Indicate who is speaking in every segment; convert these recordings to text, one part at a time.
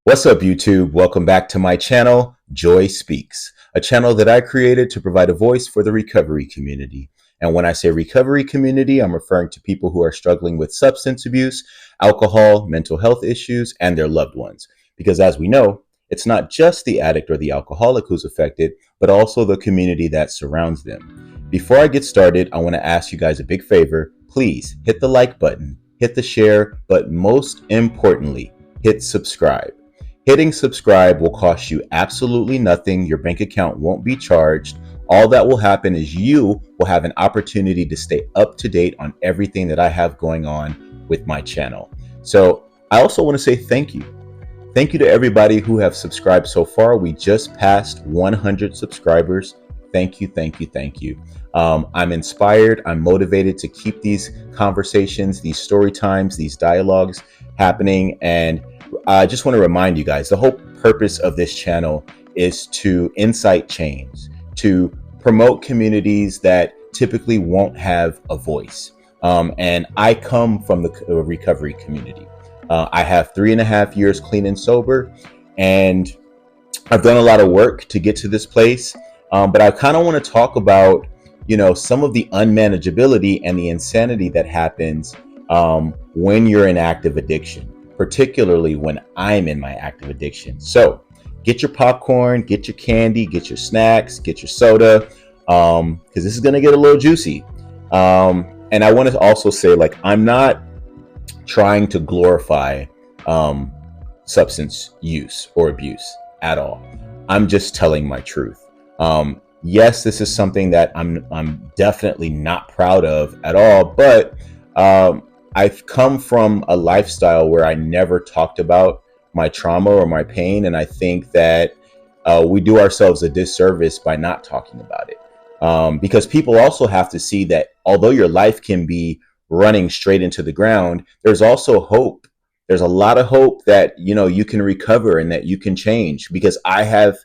Speaker 1: What's up, YouTube? Welcome back to my channel, Joy Speaks, a channel that I created to provide a voice for the recovery community. And when I say recovery community, I'm referring to people who are struggling with substance abuse, alcohol, mental health issues, and their loved ones. Because as we know, it's not just the addict or the alcoholic who's affected, but also the community that surrounds them. Before I get started, I want to ask you guys a big favor. Please hit the like button, hit the share, but most importantly, hit subscribe. Hitting subscribe will cost you absolutely nothing. Your bank account won't be charged. All that will happen is you will have an opportunity to stay up to date on everything that I have going on with my channel. So I also want to say thank you. Thank you to everybody who have subscribed so far. We just passed 100 subscribers. Thank you, thank you, thank you. I'm inspired. I'm motivated to keep these conversations, these story times, these dialogues happening. And I just want to remind you guys, the whole purpose of this channel is to incite change, to promote communities that typically won't have a voice. And I come from the recovery community. I have 3.5 years clean and sober, and I've done a lot of work to get to this place. But I kind of want to talk about, some of the unmanageability and the insanity that happens when you're in active addiction, particularly when I'm in my active addiction. So get your popcorn, get your candy, get your snacks, get your soda, because this is going to get a little juicy. And I want to also say, I'm not trying to glorify substance use or abuse at all. I'm just telling my truth. Yes, this is something that I'm definitely not proud of at all, but I've come from a lifestyle where I never talked about my trauma or my pain, and I think that we do ourselves a disservice by not talking about it, because people also have to see that although your life can be running straight into the ground, there's also hope. There's a lot of hope that you can recover and that you can change, because I have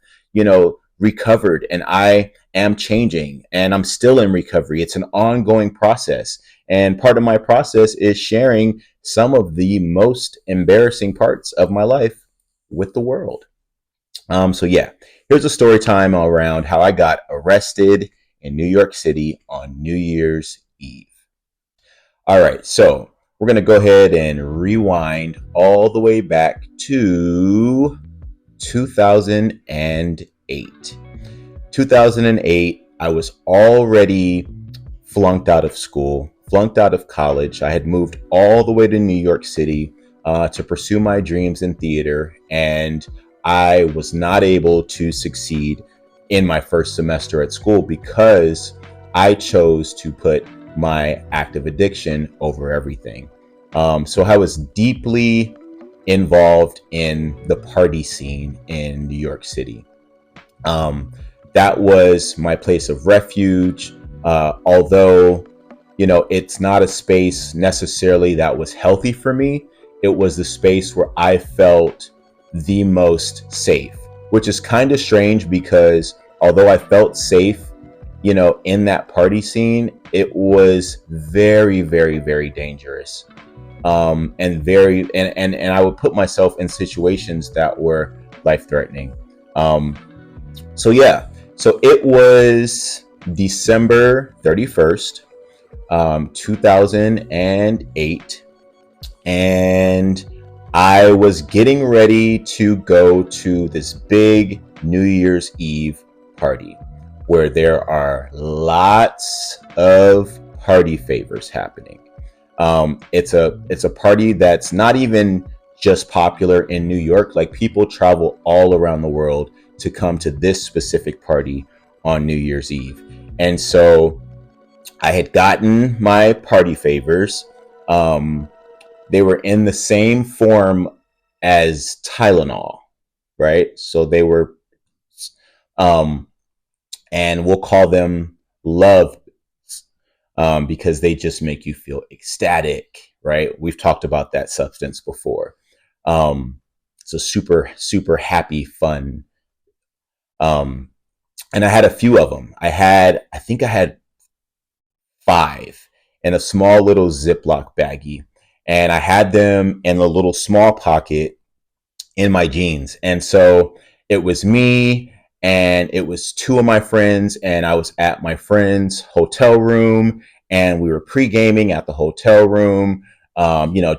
Speaker 1: recovered and I am changing and I'm still in recovery. It's an ongoing process. And part of my process is sharing some of the most embarrassing parts of my life with the world. So yeah, here's a story time around how I got arrested in New York City on New Year's Eve. All right, so we're going to go ahead and rewind all the way back to 2008. 2008, I was already flunked out of school, flunked out of college. I had moved all the way to New York City to pursue my dreams in theater, and I was not able to succeed in my first semester at school because I chose to put my active addiction over everything. So I was deeply involved in the party scene in New York City. That was my place of refuge. Although, it's not a space necessarily that was healthy for me. It was the space where I felt the most safe, which is kind of strange because although I felt safe, in that party scene, it was very, very, very dangerous. And I would put myself in situations that were life-threatening. So it was December 31st, 2008, and I was getting ready to go to this big New Year's Eve party where there are lots of party favors happening. It's a party that's not even just popular in New York. Like, people travel all around the world to come to this specific party on New Year's Eve. And so I had gotten my party favors. They were in the same form as Tylenol, right? So they were, and we'll call them love, because they just make you feel ecstatic, right? We've talked about that substance before. It's a super, super happy, fun. And I had a few of them. I think I had 5 in a small little Ziploc baggie, and I had them in a little small pocket in my jeans. And so it was me and it was two of my friends, and I was at my friend's hotel room, and we were pre-gaming at the hotel room,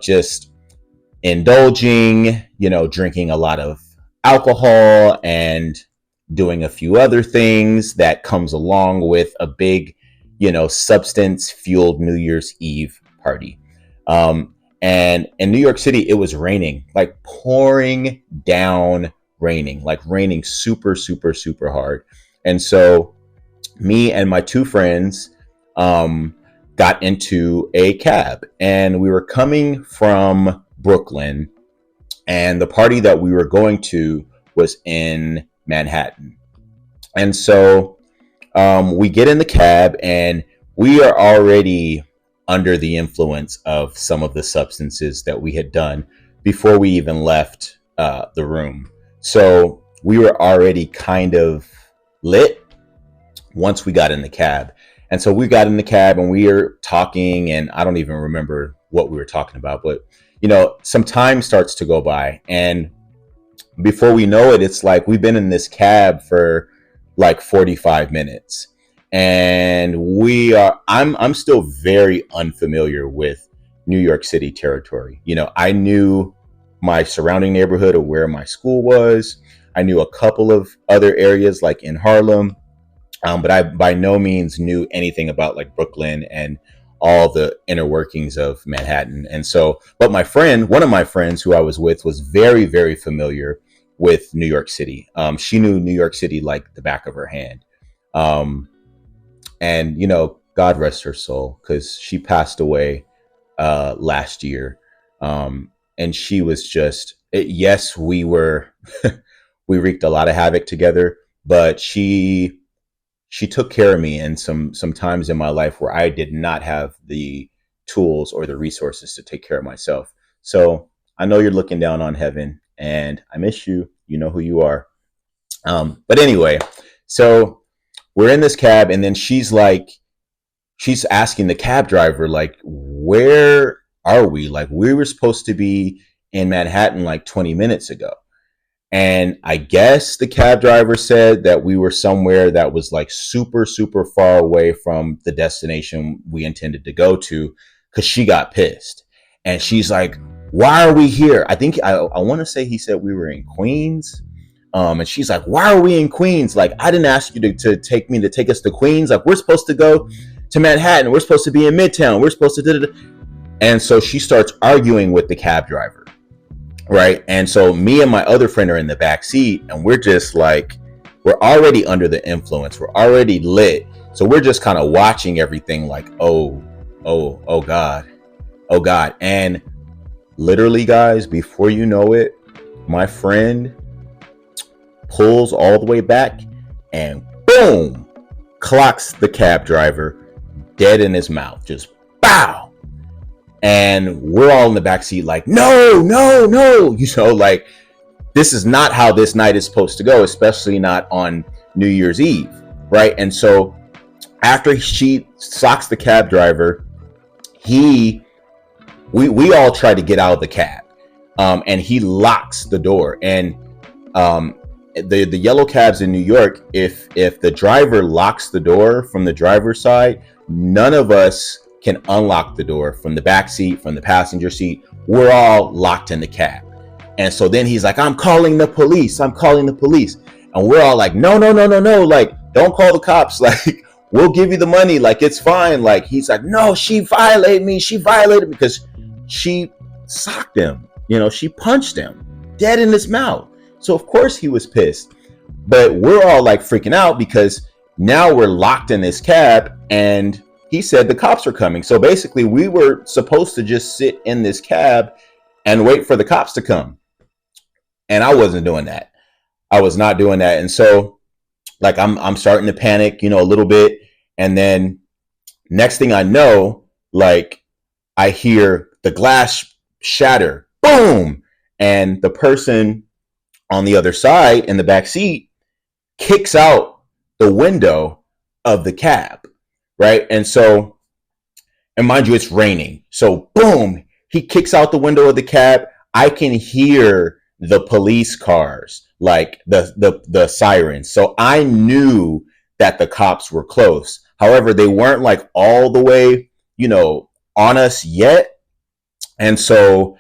Speaker 1: just indulging, drinking a lot of alcohol and doing a few other things that comes along with a big, substance fueled New Year's Eve party. And in New York City, it was raining, like pouring down raining, like raining super, super, super hard. And so me and my two friends got into a cab, and we were coming from Brooklyn, and the party that we were going to was in Manhattan. And so we get in the cab, and we are already under the influence of some of the substances that we had done before we even left the room. So we were already kind of lit once we got in the cab. And so we got in the cab and we were talking, and I don't even remember what we were talking about, but some time starts to go by, and before we know it, it's like we've been in this cab for like 45 minutes. And I'm still very unfamiliar with New York City territory. I knew my surrounding neighborhood of where my school was. I knew a couple of other areas like in Harlem. But I by no means knew anything about like Brooklyn and all the inner workings of Manhattan. And so, but one of my friends who I was with was very, very familiar with New York City. She knew New York City like the back of her hand. And God rest her soul, because she passed away last year. And she was yes, we were, we wreaked a lot of havoc together, but she took care of me in some times in my life where I did not have the tools or the resources to take care of myself. So I know you're looking down on heaven, and I miss you. You know who you are. But anyway, so we're in this cab, and then she's asking the cab driver, like, where are we? Like, we were supposed to be in Manhattan like 20 minutes ago. And I guess the cab driver said that we were somewhere that was like super, super far away from the destination we intended to go to, because she got pissed. And she's like, why are we here? I think I want to say he said we were in Queens. And she's like, why are we in Queens? Like, I didn't ask you to take us to Queens. Like, we're supposed to go to Manhattan. We're supposed to be in Midtown. We're supposed to. And so she starts arguing with the cab driver. Right. And so me and my other friend are in the back seat, and we're just like, we're already under the influence. We're already lit. So we're just kind of watching everything like, oh God. Oh God. And literally, guys, before you know it, my friend pulls all the way back and boom, clocks the cab driver dead in his mouth. Just bow. And we're all in the backseat like, no, like, this is not how this night is supposed to go, especially not on New Year's Eve, right? And so after she socks the cab driver, we all try to get out of the cab, and he locks the door. And the yellow cabs in New York, if the driver locks the door from the driver's side, none of us can unlock the door from the back seat, from the passenger seat. We're all locked in the cab. And so then he's like, I'm calling the police. And we're all like, no. Like, don't call the cops. Like, we'll give you the money. Like, it's fine. Like, he's like, no, she violated me because she socked him. She punched him dead in his mouth. So of course he was pissed. But we're all like freaking out because now we're locked in this cab, and he said the cops are coming. So basically we were supposed to just sit in this cab and wait for the cops to come. And I wasn't doing that. I was not doing that. And so like I'm starting to panic, a little bit. And then next thing I know, like, I hear the glass shatter, boom. And the person on the other side in the back seat kicks out the window of the cab. Right. And so, and mind you, it's raining. So boom, he kicks out the window of the cab. I can hear the police cars, like the sirens. So I knew that the cops were close. However, they weren't like all the way, on us yet. And so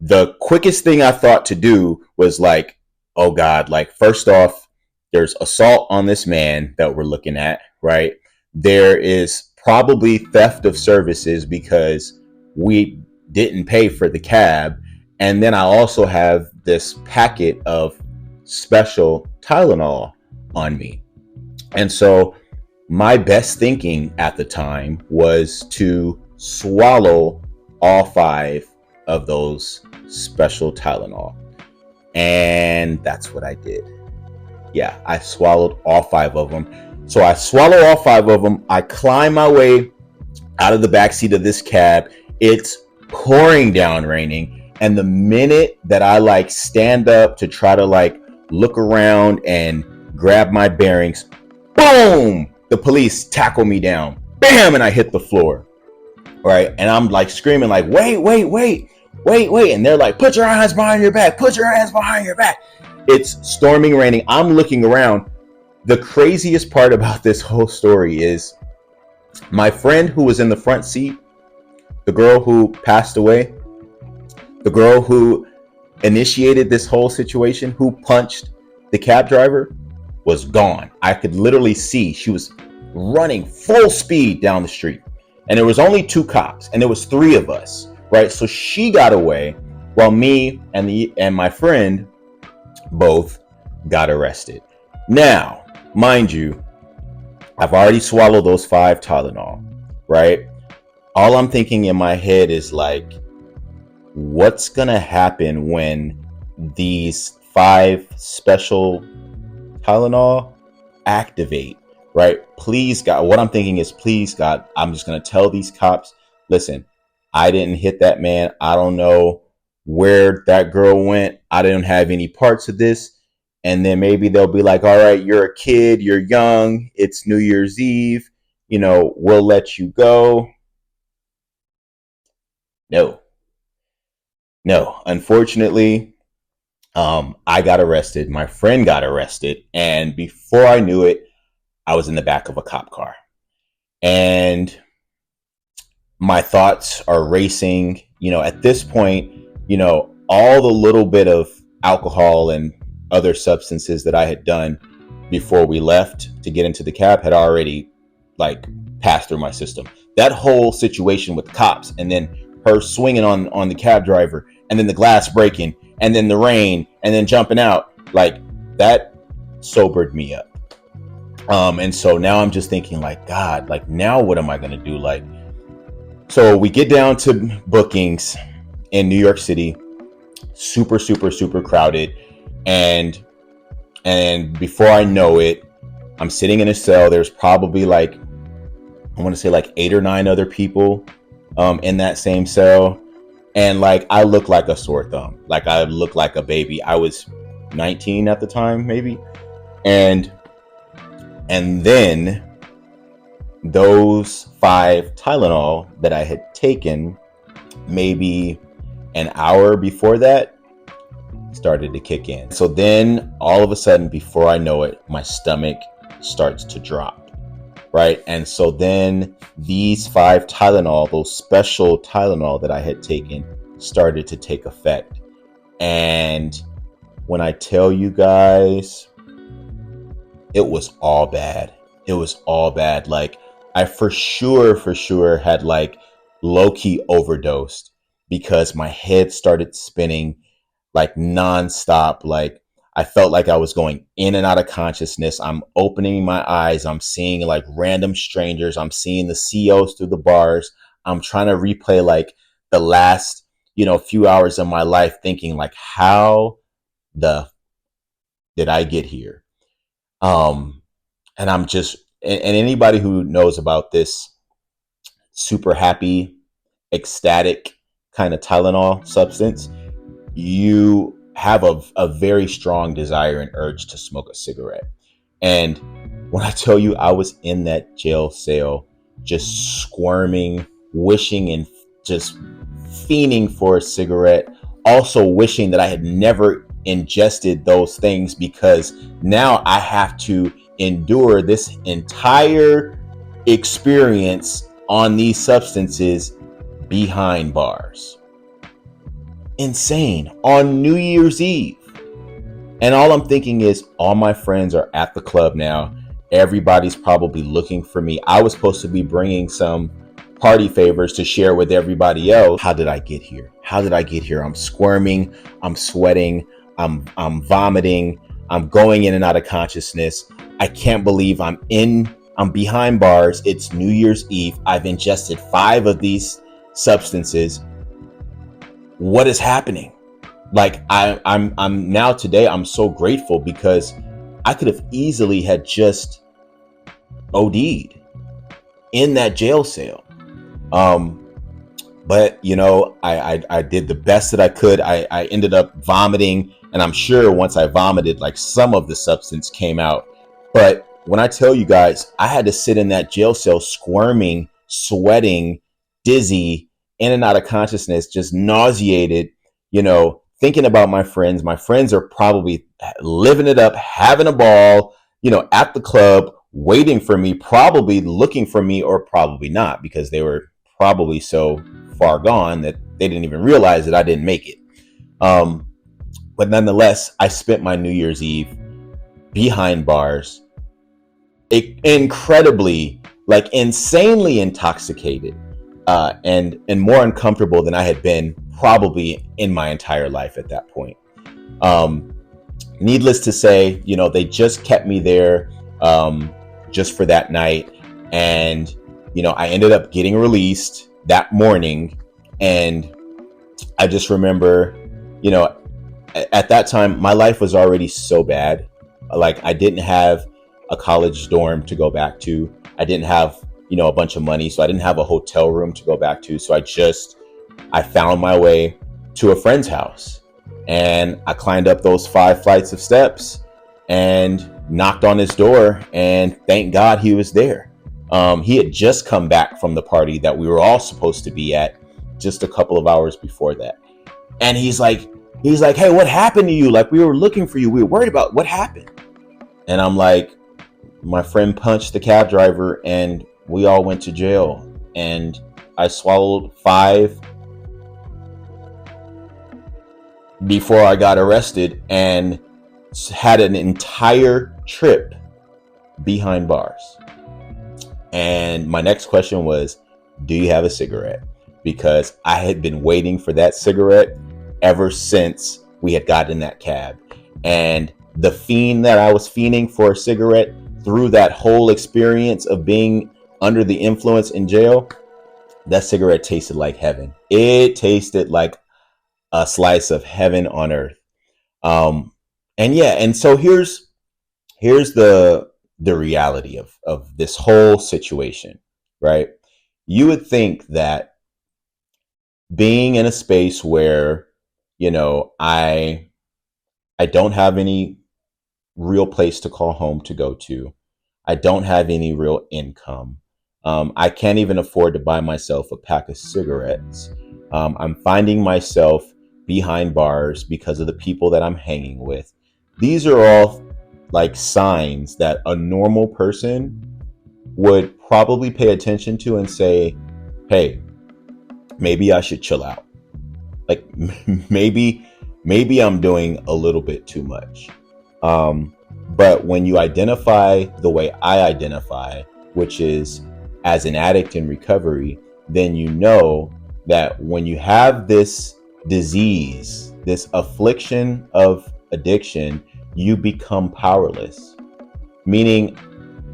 Speaker 1: the quickest thing I thought to do was like, oh God, like first off, there's assault on this man that we're looking at, right? There is probably theft of services because we didn't pay for the cab. And then I also have this packet of special Tylenol on me. And so my best thinking at the time was to swallow all 5 of those special Tylenol. And that's what I did. Yeah, I swallowed all 5 of them. So I swallow all 5 of them. I climb my way out of the backseat of this cab. It's pouring down raining. And the minute that I like stand up to try to like look around and grab my bearings, boom, the police tackle me down. Bam, and I hit the floor. Right. And I'm like screaming like, wait. And they're like, put your hands behind your back. Put your hands behind your back. It's storming, raining. I'm looking around. The craziest part about this whole story is my friend who was in the front seat, the girl who passed away, the girl who initiated this whole situation, who punched the cab driver, was gone. I could literally see she was running full speed down the street. And there was only 2 cops and there was 3 of us, right? So she got away while me and my friend both got arrested. Now, mind you, I've already swallowed those 5 Tylenol, right? All I'm thinking in my head is like, what's gonna happen when these 5 special Tylenol activate? Right? Please, God. What I'm thinking is, please, God, I'm just going to tell these cops, listen, I didn't hit that man. I don't know where that girl went. I didn't have any parts of this. And then maybe they'll be like, all right, you're a kid. You're young. It's New Year's Eve. We'll let you go. No. Unfortunately, I got arrested. My friend got arrested. And before I knew it, I was in the back of a cop car. And my thoughts are racing. At this point, all the little bit of alcohol and other substances that I had done before we left to get into the cab had already like passed through my system. That whole situation with the cops and then her swinging on the cab driver and then the glass breaking and then the rain and then jumping out, like that sobered me up. And so now I'm just thinking like, God, like now what am I going to do? Like, so we get down to bookings in New York City, super, super, super crowded. And before I know it, I'm sitting in a cell. There's probably like, I want to say like 8 or 9 other people, in that same cell. And like, I look like a sore thumb. Like I look like a baby. I was 19 at the time, maybe. And then those 5 Tylenol that I had taken maybe an hour before that started to kick in. So then all of a sudden, before I know it, my stomach starts to drop, right? And so then these 5 Tylenol, those special Tylenol that I had taken, started to take effect. And when I tell you guys, it was all bad. It was all bad. Like I for sure had like low-key overdosed because my head started spinning like nonstop. Like I felt like I was going in and out of consciousness. I'm opening my eyes. I'm seeing like random strangers. I'm seeing the CEOs through the bars. I'm trying to replay like the last, few hours of my life, thinking like, how the did I get here? And I'm just, and anybody who knows about this super happy, ecstatic kind of Tylenol substance, you have a very strong desire and urge to smoke a cigarette. And when I tell you I was in that jail cell, just squirming, wishing and just fiending for a cigarette, also wishing that I had never ingested those things, because now I have to endure this entire experience on these substances behind bars. Insane. On New Year's Eve. And all I'm thinking is, all my friends are at the club now. Everybody's probably looking for me. I was supposed to be bringing some party favors to share with everybody else. How did I get here? How did I get here? I'm squirming, I'm sweating, I'm vomiting, I'm going in and out of consciousness. I can't believe I'm behind bars. It's New Year's Eve. I've ingested 5 of these substances. What is happening? Like I'm now today, I'm so grateful, because I could have easily had just OD'd in that jail cell. But you know, I did the best that I could. I ended up vomiting, and I'm sure once I vomited, like some of the substance came out. But when I tell you guys, I had to sit in that jail cell squirming, sweating, dizzy, in and out of consciousness, just nauseated, you know, thinking about my friends. My friends are probably living it up, having a ball, you know, at the club, waiting for me, probably looking for me, or probably not, because they were probably so far gone that they didn't even realize that I didn't make it. But nonetheless, I spent my New Year's Eve behind bars, incredibly, like insanely intoxicated, and more uncomfortable than I had been probably in my entire life at that point. Needless to say, you know, they just kept me there just for that night. And, you know, I ended up getting released that morning. And I just remember, you know, at that time, my life was already so bad. Like, I didn't have a college dorm to go back to. I didn't have, you know, a bunch of money. So I didn't have a hotel room to go back to. So I found my way to a friend's house, and I climbed up those 5 flights of steps and knocked on his door, and thank God he was there. He had just come back from the party that we were all supposed to be at just a couple of hours before that. And he's like, hey, what happened to you? Like, we were looking for you. We were worried about what happened. And I'm like, my friend punched the cab driver and we all went to jail. And I swallowed 5 before I got arrested and had an entire trip behind bars. And my next question was, do you have a cigarette? Because I had been waiting for that cigarette ever since we had gotten in that cab. And the fiend that I was fiending for a cigarette through that whole experience of being under the influence in jail, that cigarette tasted like heaven. It tasted like a slice of heaven on earth. And so here's the reality of this whole situation, right? You would think that being in a space where, you know, I don't have any real place to call home to go to. I don't have any real income. I can't even afford to buy myself a pack of cigarettes. I'm finding myself behind bars because of the people that I'm hanging with. These are all like signs that a normal person would probably pay attention to and say, hey, maybe I should chill out. Like maybe I'm doing a little bit too much. But when you identify the way I identify, which is as an addict in recovery, then you know that when you have this disease, this affliction of addiction, you become powerless. Meaning,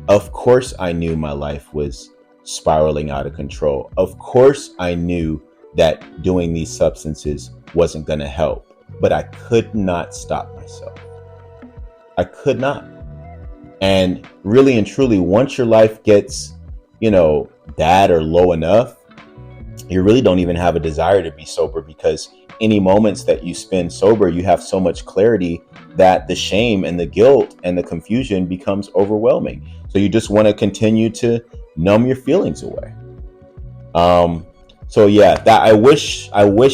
Speaker 1: of course, I knew my life was spiraling out of control. Of course, I knew that doing these substances wasn't going to help, but I could not stop myself. I could not. And really and truly, once your life gets, you know, bad or low enough, you really don't even have a desire to be sober, because any moments that you spend sober, you have so much clarity that the shame and the guilt and the confusion becomes overwhelming. So you just want to continue to numb your feelings away. So yeah, that I wish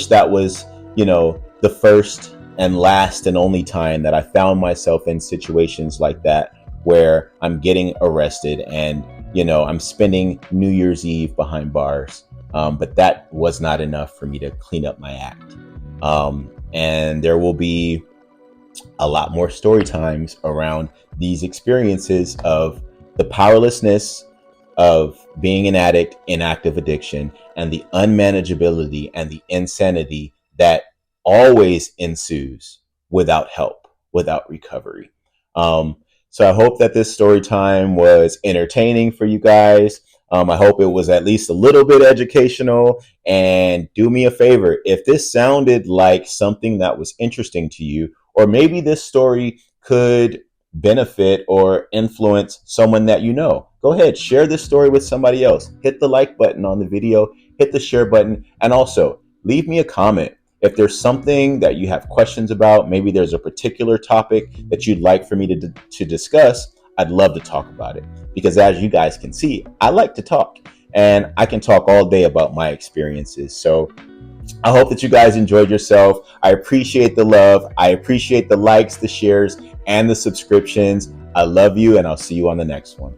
Speaker 1: that was, you know, the first and last and only time that I found myself in situations like that, where I'm getting arrested and, I'm spending New Year's Eve behind bars. But that was not enough for me to clean up my act. And there will be a lot more story times around these experiences of the powerlessness of being an addict in active addiction, and the unmanageability and the insanity that always ensues without help, without recovery. So I hope that this story time was entertaining for you guys. I hope it was at least a little bit educational. And do me a favor, if this sounded like something that was interesting to you, or maybe this story could benefit or influence someone that you know, go ahead, share this story with somebody else. Hit the like button on the video, hit the share button, and also leave me a comment. If there's something that you have questions about, maybe there's a particular topic that you'd like for me to discuss, I'd love to talk about it. Because as you guys can see, I like to talk, and I can talk all day about my experiences. So I hope that you guys enjoyed yourself. I appreciate the love. I appreciate the likes, the shares, and the subscriptions. I love you, and I'll see you on the next one.